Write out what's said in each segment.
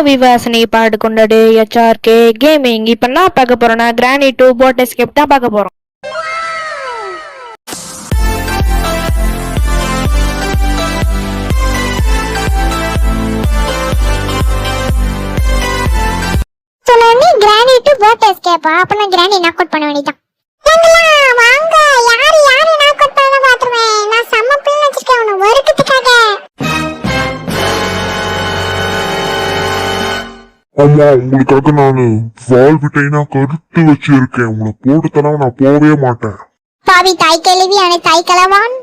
விவாசனை பாடு கொண்டது HRK gaming. இப்ப நான் பார்க்க போறோம்னா கிரானி 2 போட் எஸ்கேப் தான் பார்க்க போறோம். கிரானி 2 போட் எஸ்கேப் அப்பனா கிரானி நாக் அவுட் பண்ண வேண்டியதான். வாங்க யாரு நாக் அவுட் பண்ண பாத்துறேன். நான் சம்ம பிள்ளை வச்சிருக்கேன் உன வறுக்கிறதுக்காக. ஆமா, உங்களுக்காக நானு வால் விட்டைனா கருத்து வச்சிருக்கேன். உங்களை போட்டு தராம நான் போகவே மாட்டேன். பாவி தாய் கேள்வி அனை தாய் கலவான்.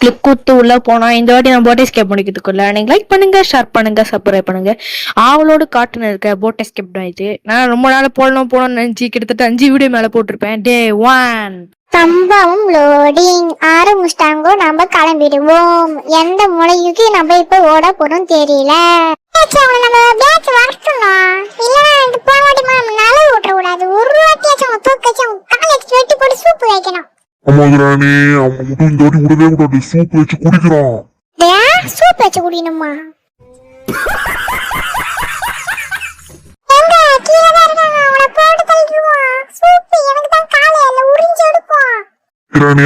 கிளிக் கொடுத்து உள்ள போனா இந்த வாட்டி நான் போட் எஸ்கேப் பண்ணிக்கிறதுக்குள்ள நீங்க லைக் பண்ணுங்க, ஷேர் பண்ணுங்க, சப்ஸ்கிரைப் பண்ணுங்க. ஆவலோடு காட்டுன்னு இருக்க போட் எஸ்கேப் தான் இது. நான் ரொம்ப நாள் போடணும்னு நினைச்சு கிட்டத்தட்ட 5 வீடியோ மேல போட்டிருப்பேன். Day 1 சம்பவம் லோடிங் ஆரம்பிச்சிட்டாங்கோ. நம்ம கிளம்பிடுவோம். எந்த மூலைக்கு நம்ம இப்ப ஓட போறோம் தெரியல. நம்ம பேட்ச் வரட்டணும். இல்லனா இந்த போராடி நம்மளால ஓட்ட கூடாது. ஒரு வாட்டியாச்சும் தூக்கச்சும் காலேஜ் வெட்டி போட்டு சூப்பு வைக்கணும். ஆமா கிரானி, அவங்க மட்டும் இந்த வாட்டி விடவே கூடாது. சூப் வச்சு குடிக்கிறோம். சூப் வச்சு குடிக்கணுமா?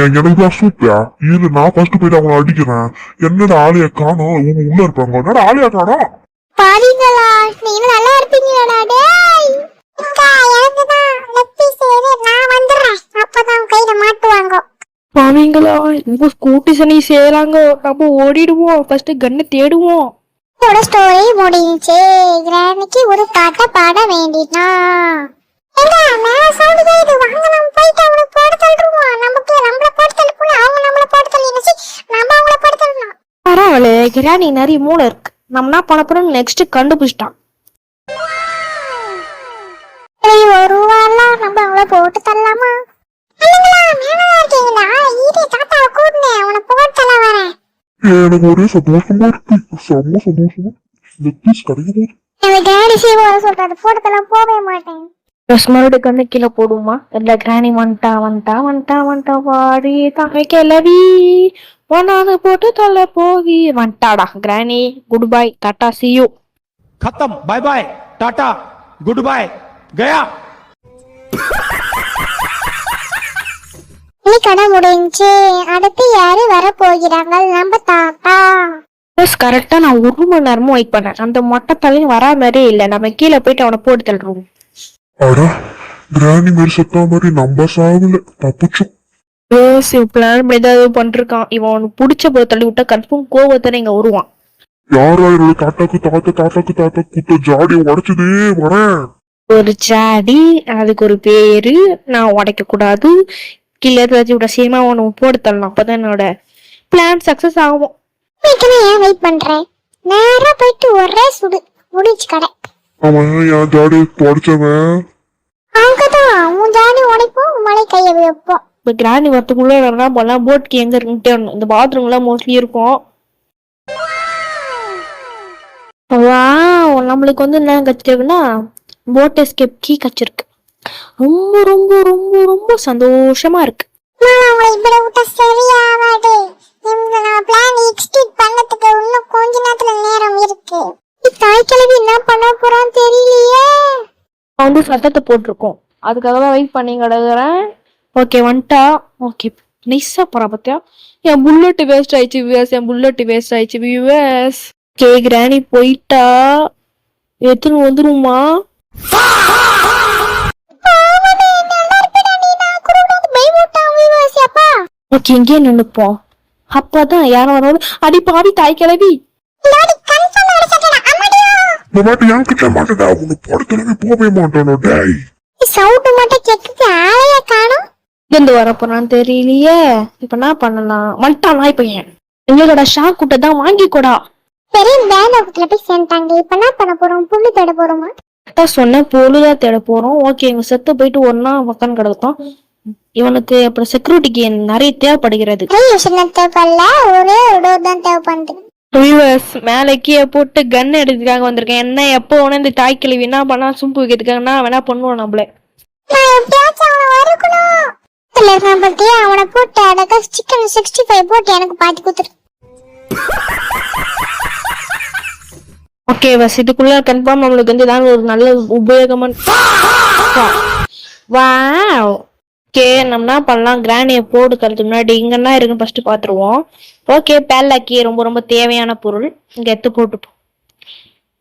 எனக்குதான் சூப்பா இரு. நான் ஃபர்ஸ்ட் போயிட்டு அவங்களை அடிக்கிறேன். என்னடா ஆளையா காணோம்? இவங்க உள்ள இருப்பாங்க. என்னடா ஆளையா காணோம்? பாருங்களா, நீங்க நல்லா இருப்பீங்களா? டேய் எனக்குதான் லெக் பீஸ் நான் வந்துறேன். அப்பதான் கையில மாட்டுவாங்க. பாவீங்களா, இவங்க ஸ்கூட்டி சனி செய்யறாங்க. நம்ம ஓடிடுவோம். ஃபர்ஸ்ட் கண்ணை தேடுவோம். இதோட ஸ்டோரி முடிஞ்சு. கிரானிக்கு ஒரு பாட்டை பாட வேண்டியதான். பரவாயில்ல, கிரானி நிறைய மூளை இருக்கு. நம்ம என்ன பண்ண போறோம் நெக்ஸ்ட் கண்டுபிடிச்சிட்டான். ஒரு வாரா நம்ம அவளை போட்டு தரலாமா? எனக்கு ஒரே சந்தோஷமா இருக்கு. செம்ம சந்தோஷமா. லெக் பீஸ் கிடைக்கும். போவே மாட்டேன். மறுபடியும் கண்ணு கீழே போடுமா? இல்ல கிரானி வந்துட்டா வாடி தாய் கிளவி ஒன்னாது போட்டு தள்ள போகி வந்துட்டாடா. Granny goodbye, tata, see you. खत्म, bye bye, tata, goodbye, गया. கடை முடிஞ்சு. அடுத்து யாரு வர போகிறாங்க? நம்ம தாத்தா. கரெக்டா நான் 1 மணி நேரமும் வெயிட் பண்ணேன். அந்த மொட்டை தலையும் வரா மாதிரியே இல்ல. நம்ம கீழே போயிட்டு அவனை போட்டு தள்ளுறோம். அடா, கிரானி மாதிரி செத்தா மாதிரி நம்ம சாவுல தப்பிச்சோம். பிளான் பண்ணி ஏதாவது பண்ணிருக்கான். இவன் அவனுக்கு பிடிச்ச போது தள்ளி விட்டா கன்ஃபார்ம் கோவத்தானே இங்க வருவான். யாரா என்னோட தாத்தாக்கு குத்த ஜாடியை உடைச்சதே வரேன். ஒரு ஜாடி, அதுக்கு ஒரு பேரு. நான் உடைக்க கூடாது. கீழே விட சேமா அவனை போட்டு தள்ளலாம். அப்பதான் என்னோட பிளான் சக்சஸ் ஆகும். ஏன் வெயிட் பண்றேன்? நேரா போயிட்டு ஒரே சுடு முடிச்சு கடை. அவன் என் ஜாடியை உடைச்சவன். அவங்கதான் உன் ஜாடி உடைப்போம், மலை கையை வைப்போம். இப்ப கிரானி வரத்துக்குள்ள என்ன பண்ணலாம்? போட்க்கு எங்க இருக்குன்ட்டு இந்த பாத்ரூம் எல்லாம் மோஸ்ட்லி இருக்கும். நம்மளுக்கு வந்து என்ன கச்சிருக்குன்னா போட் எஸ்கேப் கீ கச்சிருக்கு. ரொம்ப ரொம்ப ரொம்ப ரொம்ப சந்தோஷமா இருக்கு. கொஞ்ச நேரத்துல நேரம் இருக்கு. தாய் கிழவி என்ன பண்ண போறான்னு தெரியலையே. வந்து சத்தத்தை போட்டிருக்கோம். அதுக்காக தான் வெயிட் பண்ணி கிடக்குறேன். ஓகே வந்துட்டா. ஓகே நைஸா போறா. பத்தியா என் புல்லட் வேஸ்ட் ஆயிடுச்சு வியூவர்ஸ். கே கிரானி போயிட்டா எத்தனை வந்துருமா? ஓகே இங்கே நின்னுப்போம். அப்பதான் யாரும் வரும். அடி பாவி தாய் கிளவி. போவே மாட்டானோ டேய். சவுண்ட் மட்டும் கேக்குது. ஆளைய காணோம். எங்க வர போறான்னு தெரியலையே. இப்ப என்ன பண்ணலாம்? வந்துட்டான் நாய் பையன். எங்களோட ஷாக் கூட்ட தான் வாங்கிக்கூடா. பெரிய பேனோக்குள்ள போய் சேர்ந்தாங்க. இப்ப என்ன பண்ண போறோம்? புல்லு தேட போறோமா? சொன்ன பொழுதா தேட போறோம். ஓகே இவங்க செத்து போயிட்டு ஒன்னா உக்காந்து கிடக்கும். இவனுக்கு அப்புறம் செக்யூரிட்டிக்கு நிறைய தேவைப்படுகிறது. ஒரே ஒரு டோர் தான் தேவைப்படுது. மேல கீழே போட்டு கன் எடுத்துக்காக வந்திருக்கேன். என்ன எப்போ உடனே இந்த தாய் கிழவி என்ன பண்ணா சும்பு வைக்கிறதுக்காக நான் வேணா பண்ணுவோம். நம்மளே அவனை போட்டு சிக்கன் 65 போட்டு எனக்கு பாத்தி குத்துரு. ஓகே பஸ் இதுக்குள்ள கன்ஃபார்ம் நம்மளுக்கு வந்து ஏதாவது ஒரு நல்ல உபயோகமான வாவ். ஓகே நம்ம என்ன பண்ணலாம், கிராணியை போடுக்கிறதுக்கு முன்னாடி இங்க என்ன இருக்குன்னு ஃபர்ஸ்ட் பாத்துருவோம். ஓகே பேல்லாக்கி ரொம்ப ரொம்ப தேவையான பொருள் இங்க எடுத்து போட்டுப்போம்.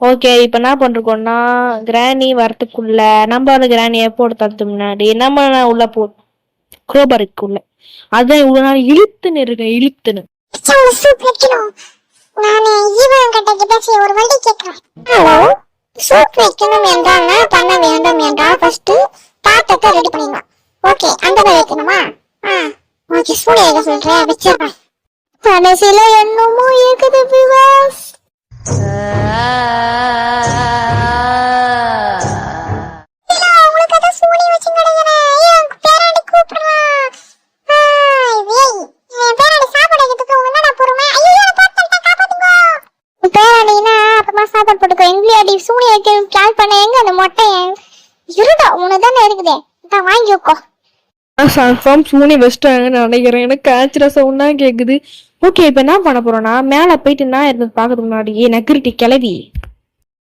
ஓகே இப்ப என்ன பண்றோம்னா கிராணி வரத்துக்குள்ள நம்ம அந்த கிராணியை போட்டு தரதுக்கு முன்னாடி நம்ம உள்ள போ குரோபருக்குள்ள அதான் இவ்வளவு நாள் இழுத்துன்னு இருக்கேன் இழுத்துன்னு. சூப் வைக்கணும். நானு ஈவன் கிட்ட பேசி ஒரு வழி கேட்கிறேன். ஹலோ, சூப் வைக்கணும் என்றால் என்ன பண்ண வேண்டும் என்றால் ஃபர்ஸ்ட் பாத்திரத்தை ரெடி பண்ணிடலாம். ஓகே அந்த மாதிரி வைக்கணுமா? ஓகே சூடு வைக்க சொல்றேன், வச்சிருக்கேன். கடைசியில என்னமோ இருக்குது விவாஸ். உங்களுக்கு அதை சூடி வச்சு கிடைக்கிறேன். என் பேராண்டி கூப்பிடுறான். என் பேராண்டி சாப்பாடு வைக்கிறதுக்கு உங்க என்னடா பொறுமை? ஐயோ பாத்தல்ட்ட காப்பாத்துங்க. பேராண்டினா அப்புறமா சாப்பாடு போட்டுக்கோ. எங்களையும் அடி சூடி வைக்க பிளான் பண்ண எங்க அந்த மொட்டையை இருடா உனக்கு தானே இருக்குதே, நான் வாங்கி வைக்கோ. கன்ஃபார்ம் சூனி வச்சிட்டாங்கன்னு நினைக்கிறேன். எனக்கு ஆச்சுரா சவுண்டா கேக்குது. ஓகே இப்ப என்ன பண்ண போறோம்னா மேல போயிட்டு என்ன இருந்து பாக்கிறதுக்கு முன்னாடி நெக்ரிட்டி கிளவி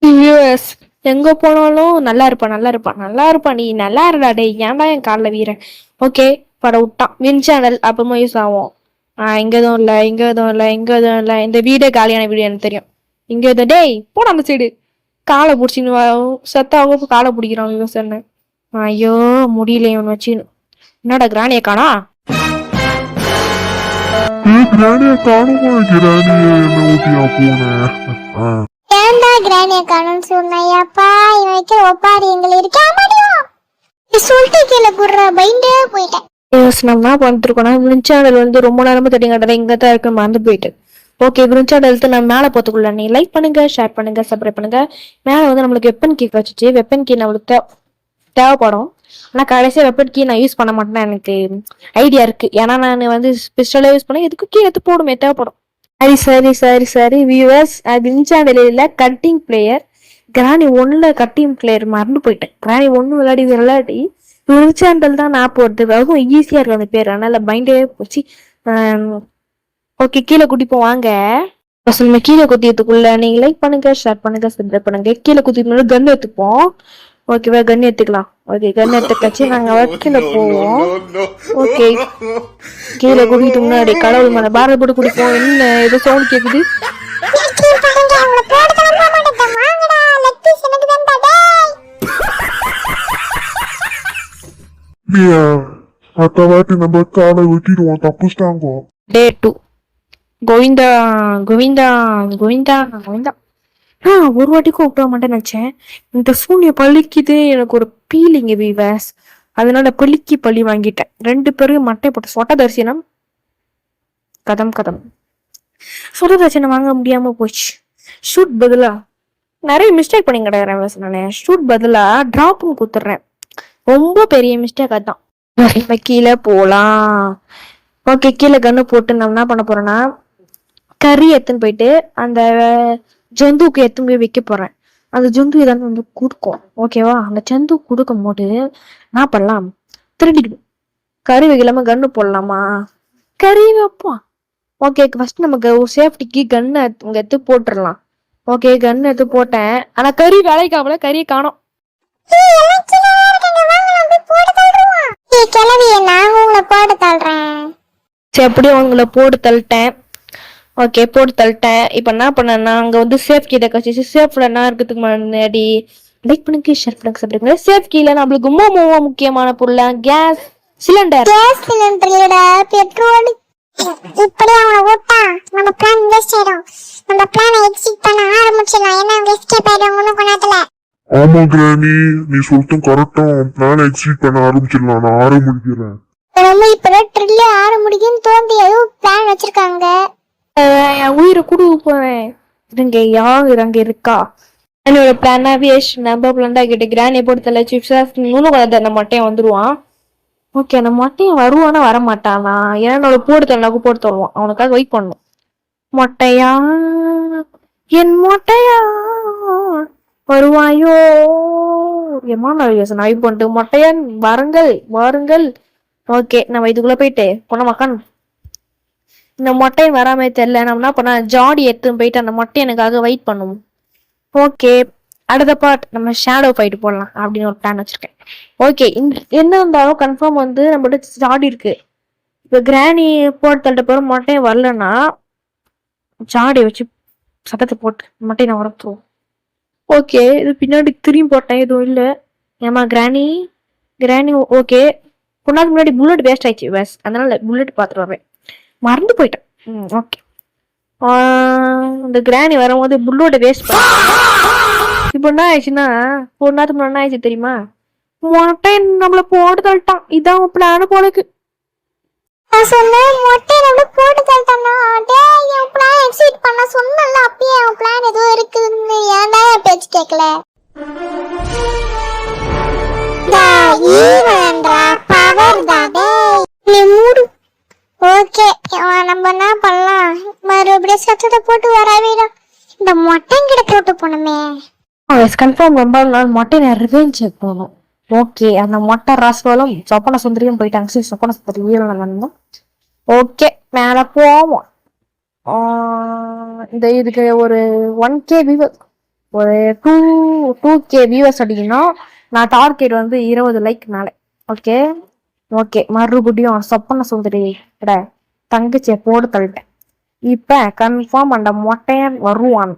யூஎஸ் எங்க போனாலும் நல்லா இருப்பா நீ நல்லா இருடா டே ஏன்டா என் காலில் வீரன். ஓகே பட விட்டான் வின் சேனல் அப்பமா யூஸ் ஆகும். இங்க எதுவும் இல்லை இந்த வீடே காலியான வீடு எனக்கு தெரியும். இங்க எதுவும் டேய் போட அந்த சைடு காலை பிடிச்சின்னு செத்தாக காலை பிடிக்கிறான் யூஸ் என்ன. ஐயோ முடியல இவன் வச்சுன்னு. என்னடா கிராணியை காணா? கிராணியை காணுமா? கிராணியை என்ன ஊட்டியா போனேன். ஏன்டா கிராணியை காணும்னு சொன்னையாப்பா, இவன் வைக்கிற ஒப்பாரி எங்களை இருக்கா முடியும். சொல்லிட்டு கீழே குடுற பயந்தே போயிட்டேன். நம்ம என்ன பண்ணிருக்கோம்னா விருஞ்சாடல் வந்து ரொம்ப நேரமா தட்டி கட்டல இங்க தான் இருக்கு மறந்து போயிட்டு. ஓகே விருஞ்சாடல் நான் மேலே போத்துக்குள்ள நீ லைக் பண்ணுங்க, ஷேர் பண்ணுங்க, சப்ஸ்கிரைப் பண்ணுங்க. மேலே வந்து நம்மளுக்கு வெப்பன் கீ வச்சுச்சு. வெப்பன் கீ நம்மளுக்கு தேவைப்படும். ஆனால் கடைசியாக வெப்பன் கீ நான் யூஸ் பண்ண மாட்டேன்னா எனக்கு ஐடியா இருக்கு. ஏன்னா நான் வந்து பிஸ்டலாக யூஸ் பண்ண எதுக்கு கீ எடுத்து போடுமே தேவைப்படும். சரி வியூவர்ஸ் விஞ்சாண்டல கட்டிங் பிளேயர் கிராணி 1ல கட்டிங் பிளேயர் மறந்து போயிட்டேன். கிராணி 1 விளையாடி விஞ்சாண்டல் தான் நான் போடுறது அதுவும் ஈஸியா இருக்கு அந்த பேர், அதனால மைண்டே போச்சு. ஓகே கீழே குட்டிப்போம் வாங்க. கீழே குத்தியத்துக்குள்ள நீங்க லைக் பண்ணுங்க, ஷேர் பண்ணுங்க, சப்ஸ்கிரைப் பண்ணுங்க. கீழே குத்திட்டு கன் எடுத்துப்போம். ஓகேவா கன் எடுத்துக்கலாம். ஓகே கன் எடுத்துக்காச்சு நாங்க வக்கீல போவோம். ஓகே கீழே குடிட்டு முன்னாடி கடவுள் மேல பாரத போட்டு குடிப்போம். என்ன ஏதோ சவுண்ட் கேக்குது. அடுத்த வாட்டி நம்ம காலை வெட்டிடுவோம், தப்புச்சிட்டாங்க. டே 2 கோவிந்தா கோவிந்தா கோவிந்தா கோவிந்தா. ஒரு வாட்டி கூப்பிட மாட்டேன்னு நினைச்சேன். இந்த சூனிய பழிக்குது எனக்கு ஒரு பீலிங் வீவர்ஸ், அதனால பழி வாங்கிட்டேன். 2 பேரும் மட்டை போட்ட சொட்ட தரிசனம் கதம் சொட்ட தரிசனம் வாங்க முடியாம போச்சு. ஷூட் பதிலா நிறைய மிஸ்டேக் பண்ணி கிடையாது. நானே ஷூட் பதிலா டிராப்பும் குத்துறேன். ரொம்ப பெரிய மிஸ்டேக் அதான். கீழே போலாம். ஓகே கீழே கண்ணு போட்டு நம்ம என்ன பண்ண போறோம்னா கறி எடுத்துன்னு போயிட்டு அந்த ஜந்துவுக்கு எடுத்துன்னு போய் வைக்க போறேன். அந்த ஜந்து ஏதாவது வந்து கொடுக்கும். ஓகேவா அந்த ஜந்து கொடுக்கும் போது என்ன பண்ணலாம், திருடிக்கணும். கறி வைக்கலாம கண்ணு போடலாமா? கறி வைப்போம். ஓகே ஃபர்ஸ்ட் நமக்கு சேஃப்டிக்கு கண்ணை இங்க எடுத்து போட்டுடலாம். ஓகே கண்ணு எடுத்து போட்டேன். ஆனா கறி வேலைக்காமல கறியை காணோம். சரி எப்படியும் உங்களை போட்டு தள்ளிட்டேன். ஓகே போட்டு தள்ளிட்டேன். இப்ப என்ன பண்ணேன்னா அங்க வந்து சேஃப் கீழே கழிச்சு சேஃப்ல என்ன இருக்கிறதுக்கு முன்னாடி லைக் பண்ணுங்க, ஷேர் பண்ணுங்க, சப்ஸ்கிரைப் பண்ணுங்க. சேஃப் கீழே நம்மளுக்கு ரொம்ப முக்கியமான பொருள் கேஸ் சிலிண்டர். பெட்ரோல் இப்படி அவனை ஓட்டா நம்ம பிளான் வேஸ்ட் ஆயிடும். நம்ம பிளானை எக்ஸிட் பண்ண ஆரம்பிச்சிடலாம். ஏன்னா அவங்க எஸ்கேப் ஆயிடுவாங்க கொண்டாத்துல. ஆமா கிராணி நீ சொல்லிட்டும் கரெக்டா. பிளான் எக்ஸிட் பண்ண ஆரம்பிச்சிடலாம். நான் ஆரம்பிக்கிறேன். நம்ம இப்பதான் ட்ரில்லே ஆரம்பிக்குன்னு தோண்டி ஏதோ பிளான் வச்சிருக்காங்க. என் உயிரை கொடுக்க போறேன். இருங்க யார் அங்க இருக்கா? என்னோட பிளானா வேஸ்ட். நம்ம பிளான்டா கிட்ட கிராணியை போட்டு தலை சிப்ஸா இன்னும் அந்த மட்டையை வந்துருவான். ஓகே அந்த மட்டையை வருவானா வர மாட்டானா? ஏன்னா என்னோட போட்டு தருவான். அவனுக்காக வெயிட் பண்ணும். மொட்டையா என் மொட்டையா வருவாயோ எம்மா யோசனை வெயிட் பண்ணிட்டு மொட்டையன் வாருங்கள். ஓகே நம்ம இதுக்குள்ள போயிட்டு பொண்ண மக்கான் இந்த மொட்டையை வராம தெரியல. நம்ம என்ன பண்ண ஜாடி எடுத்து போயிட்டு அந்த மொட்டை எனக்காக வெயிட் பண்ணுவோம். ஓகே, அடுத்த பார்ட் நம்ம ஷேடோ ஃபைட் போடலாம் அப்படின்னு ஒரு பிளான் வச்சிருக்கேன். ஓகே, என்ன இருந்தாலும் கன்ஃபார்ம் வந்து நம்மகிட்ட ஜாடி இருக்கு. இப்போ கிராணி போட்டு தள்ளிட்ட பிறகு மொட்டையும் வரலன்னா ஜாடியை வச்சு சத்தத்தை போட்டு மொட்டையை நான் உரத்துருவோம். ஓகே, இது பின்னாடி திரும்பி போட்டேன், எதுவும் இல்லை. ஏமா கிராணி கிராணி ஓகே, கொண்டாந்து முன்னாடி புல்லட் வேஸ்ட் ஆயிடுச்சு வேஸ், அதனால புல்லட் பார்த்துட்டு வரேன், மறந்து போயிட்டேன். ஓகே, இந்த கிராணி வரும்போது புல்லோட வேஸ்ட் பண்ண. இப்போ என்ன ஆயிடுச்சுன்னா, ஒரு நேரத்துக்கு முன்னாடி என்ன ஆயிடுச்சு தெரியுமா? மொட்டை நம்மள போட்டு தள்ளிட்டான். இதான் பிளான் போலக்கு. நான் சொன்னேன் மொட்டை நம்மள போட்டு தள்ளிட்டானா? டேய் என் பிளான் எக்ஸிட் பண்ண சொன்னல, அப்பயே என் பிளான் ஏதோ இருக்குன்னு ஏன்டா என் பேச்சு கேட்கல? பவர் தான் டேய், நீ மூடு. ஓகே, நம்ம என்ன பண்ணலாம், மறுபடியும் சத்தத்தை போட்டு வரவேடா. இந்த மொட்டைங்கிட்ட போட்டு போனோமே. கன்ஃபார்ம் ரொம்ப நாள் மொட்டை நான் ரிவெஞ்ச் போகணும். ஓகே, அந்த மொட்டை ராஸ்வாலும் சொப்பன சுந்தரியும் போயிட்டாங்க. சரி, சொப்பன சுந்தரி வீரன் வந்தோம். ஓகே, மேலே போவோம். இந்த இதுக்கு ஒரு 1K வியூவர்ஸ், ஒரு 2K வியூவர்ஸ் அடிக்கணும். நான் டார்கெட் வந்து 20 லைக் மேலே. ஓகே ஓகே, மறுபடியும் சொப்பன சுந்தரி தங்கச்சியை போட்டு தள்ளிட்டேன். இப்ப கன்ஃபார்ம் அந்த மொட்டையன் வருவான்.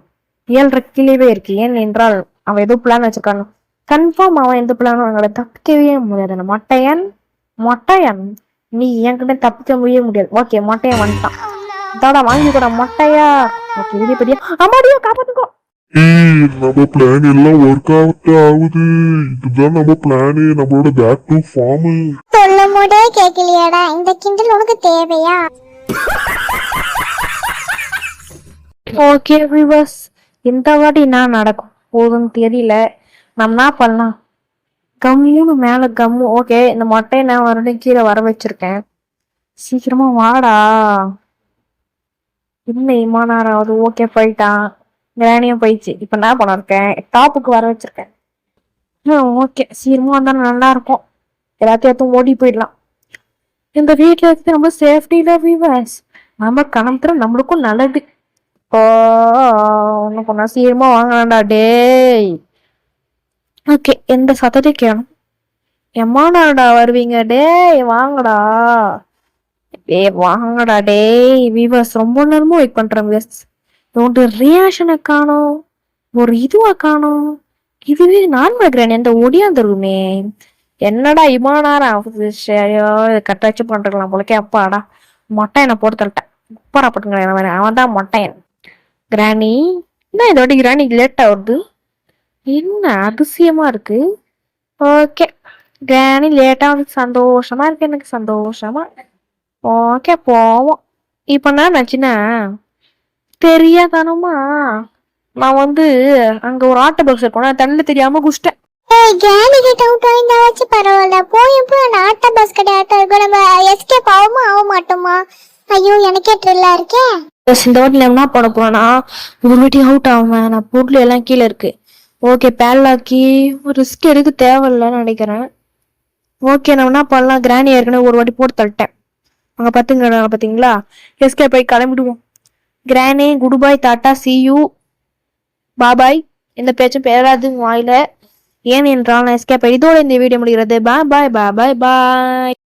7.5 கிலோவே இருக்கு. ஏன் என்றால் அவன் ஏதோ பிளான் வச்சிருக்கான். கன்ஃபார்ம் அவன் எந்த பிளானும் எங்களை தப்பிக்கவே முடியாது. அந்த மொட்டையன் நீ என்கிட்ட தப்பிக்க முடியாது. ஓகே, மொட்டையன் வந்துட்டான். தாடா வாங்கி கூட மொட்டையா. ஓகே, விதி பெரிய அம்மாடியோ காப்பாத்துக்கோ. நம்ம பிளான் எல்லாம் ஒர்க் அவுட் ஆகுது. இதுதான் நம்ம பிளானு, நம்மளோட பேக் டு ஃபார்ம். சொல்லும் போதே கேட்கலையாடா, இந்த கிண்டல் உனக்கு தேவையா? ஓகே வியூவர்ஸ், இந்த வாட்டி என்ன நடக்கும் போதுன்னு தெரியல. நம்ம என்ன பண்ணலாம், கம்முன்னு மேல கம்மு. ஓகே, இந்த மொட்டையை நான் மறுபடியும் கீழே வர வச்சிருக்கேன். சீக்கிரமா வாடா. இன்னும் இமானாராவது. ஓகே, போயிட்டான். கிராணியும் போயிடுச்சு. இப்ப என்ன பண்ண இருக்கேன், டாப்புக்கு வர வச்சிருக்கேன். ஓகே, சீக்கிரமா வந்தா நல்லா இருக்கும். எல்லாத்தையும் ஓடி போயிடலாம். இந்த வீட்டுல இருக்கிறது நம்ம சேஃப்டி இல்ல வியூவர்ஸ். நம்ம கணத்துல நம்மளுக்கும் நல்லது. ஒண்ணு பண்ணா சீக்கிரமா வாங்கலாம்டா டேய். ஓகே, எந்த சத்தத்தையும் கேளும். எம்மாடாடா வருவீங்க டேய், வாங்கடா வாங்கடா டேய். வியூவர்ஸ் ரொம்ப நேரமும் வெயிட் பண்றேன் வியூவர்ஸ். ஒரு ரியாக்ஷனை காணும், ஒரு இதுவா காணும். இதுவே நார்மல் கிராண்ட் எந்த ஒடியாந்துருக்குமே. என்னடா இவ்வளோ நேரம் ஆகுது? சரியோ, இதை கட்ட வச்சு பண்ணிருக்கலாம் போலக்கே. அப்பாடா, மொட்டையனை போட்டு தள்ளிட்டேன். உப்பரா போட்டுங்க, அவன் தான் மொட்டையன். கிராணி என்ன இதோட கிராணி லேட்டா வருது, என்ன அதிசயமா இருக்கு. ஓகே, கிராணி லேட்டா வந்து சந்தோஷமா இருக்கு, எனக்கு சந்தோஷமா. ஓகே, போவோம். இப்ப நான் நினைச்சுன்னா தெரியாதானமா, நான் வந்து அங்க ஒரு ஆட்டோ பாக்ஸ் இருக்கணும், தண்ணில தெரியாம குடிச்சிட்டேன். ஏய் கேலி கிட்ட அவுட் ஆயிந்தாச்சு பரவாயில்ல. போய் அந்த ஆட்டோ பஸ் கடை ஆட்டோ இருக்கு, நம்ம எஸ்கேப் ஆக மாட்டோமா? ஐயோ, எனக்கே ட்ரில்லா இருக்கே. இந்த வாட்டி என்ன பண்ண போறேன்னா, ஒரு வாட்டி அவுட் ஆகுவேன். நான் பொருள் எல்லாம் கீழே இருக்கு. ஓகே, பேலாக்கி ஒரு ரிஸ்க் எடுக்க தேவையில்லைன்னு நினைக்கிறேன். ஓகே, நான் என்ன பண்ணலாம், கிராணி ஏற்கனவே ஒரு வாட்டி போட்டு தள்ளிட்டேன். அங்க பாத்தீங்களா, எஸ்கே போய் கிளம்பிடுவோம். Granny goodbye, tata, see you, bye bye. எந்த பேச்சும் பேராது வாயில. ஏன் என்றால் நான் எஸ்கே போய். இதோட இந்த வீடியோ முடிகிறது. பாய் பாய் பாய் பாய் பாய்.